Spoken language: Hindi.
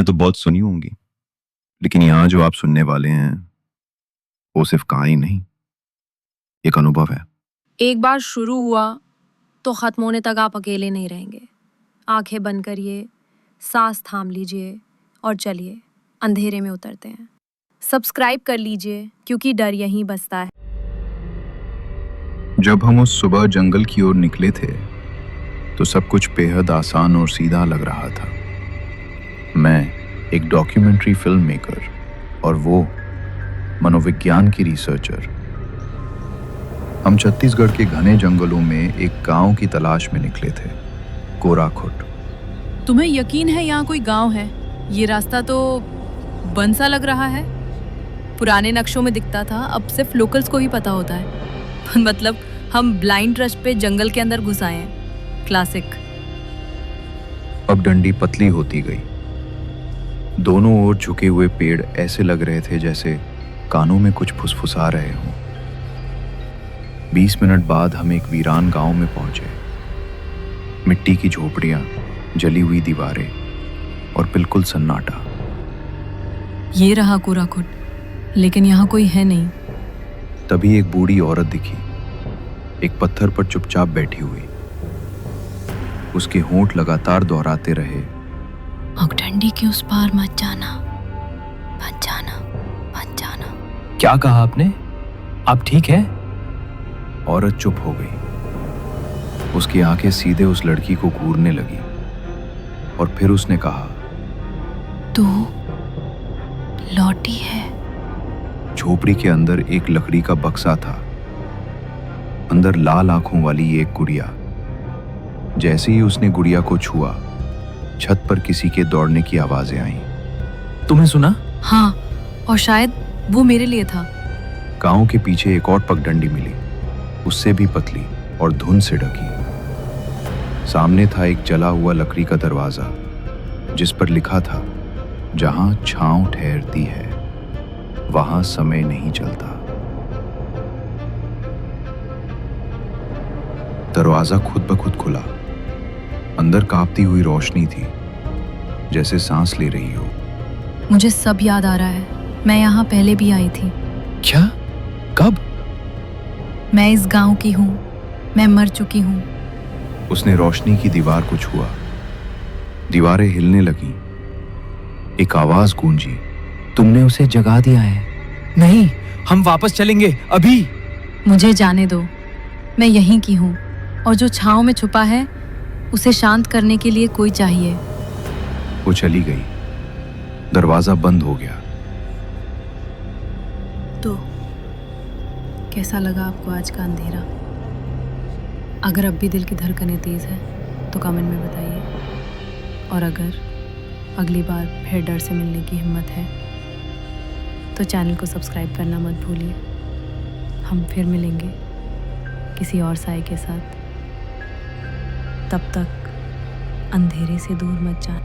कहानियां तो बहुत सुनी होंगी, लेकिन यहाँ जो आप सुनने वाले हैं वो सिर्फ कहानी नहीं, एक अनुभव है। एक बार शुरू हुआ तो खत्म होने तक आप अकेले नहीं रहेंगे। आंखें बंद करिए, सांस थाम लीजिए और चलिए अंधेरे में उतरते हैं। सब्सक्राइब कर लीजिए क्योंकि डर यहीं बसता है। जब हम उस सुबह जंगल की ओर निकले थे तो सब कुछ बेहद आसान और सीधा लग रहा था। मैं एक डॉक्यूमेंट्री फिल्म मेकर और वो मनोविज्ञान की रिसर्चर। हम छत्तीसगढ़ के घने जंगलों में एक गांव की तलाश में निकले थे, कोराखुट। तुम्हें यकीन है यहाँ कोई गांव है? ये रास्ता तो बंद सा लग रहा है। पुराने नक्शों में दिखता था, अब सिर्फ लोकल्स को ही पता होता है। मतलब हम ब्लाइंड ट्रस्ट पे जंगल के अंदर घुस आए हैं। क्लासिक। अब डंडी पतली होती गई। दोनों ओर झुके हुए पेड़ ऐसे लग रहे थे जैसे कानों में कुछ फुसफुसा रहे हों। 20 मिनट बाद हम एक वीरान गांव में पहुंचे। मिट्टी की झोपड़ियां, जली हुई दीवारें और बिल्कुल सन्नाटा। ये रहा कोराखुट, लेकिन यहाँ कोई है नहीं। तभी एक बूढ़ी औरत दिखी, एक पत्थर पर चुपचाप बैठी हुई। उसके होंठ लगातार दोहराते रहे, डंडी के उस पार मत जाना, मत जाना, मत जाना। क्या कहा आपने? आप ठीक है? औरत चुप हो गई। उसकी आंखें सीधे उस लड़की को घूरने लगी और फिर उसने कहा, तू लौटी है। झोपड़ी के अंदर एक लकड़ी का बक्सा था, अंदर लाल आंखों वाली एक गुड़िया। जैसे ही उसने गुड़िया को छुआ, छत पर किसी के दौड़ने की आवाजें आईं। तुम्हें सुना? हाँ, और शायद वो मेरे लिए था। गांव के पीछे एक और पगडंडी मिली, उससे भी पतली और धुंध से ढकी। सामने था एक जला हुआ लकड़ी का दरवाजा जिस पर लिखा था, जहां छांव ठहरती है वहां समय नहीं चलता। दरवाजा खुद ब खुद खुला। अंदर कांपती हुई रोशनी थी, जैसे सांस ले रही हो। मुझे सब याद आ रहा है। मैं यहाँ पहले भी आई थी। क्या? कब? मैं इस गांव की हूँ। मैं मर चुकी हूँ। उसने रोशनी की दीवार को छुआ। दीवारें हिलने लगीं। एक आवाज गूंजी, तुमने उसे जगा दिया है। नहीं, हम वापस चलेंगे अभी। मुझे जाने दो। मैं यहीं की हूँ और जो छांव में छुपा है उसे शांत करने के लिए कोई चाहिए। वो चली गई। दरवाजा बंद हो गया। तो कैसा लगा आपको आज का अंधेरा? अगर अब भी दिल की धड़कनें तेज है तो कमेंट में बताइए। और अगर अगली बार फिर डर से मिलने की हिम्मत है तो चैनल को सब्सक्राइब करना मत भूलिए। हम फिर मिलेंगे किसी और साए के साथ। तब तक अंधेरे से दूर मत जाना।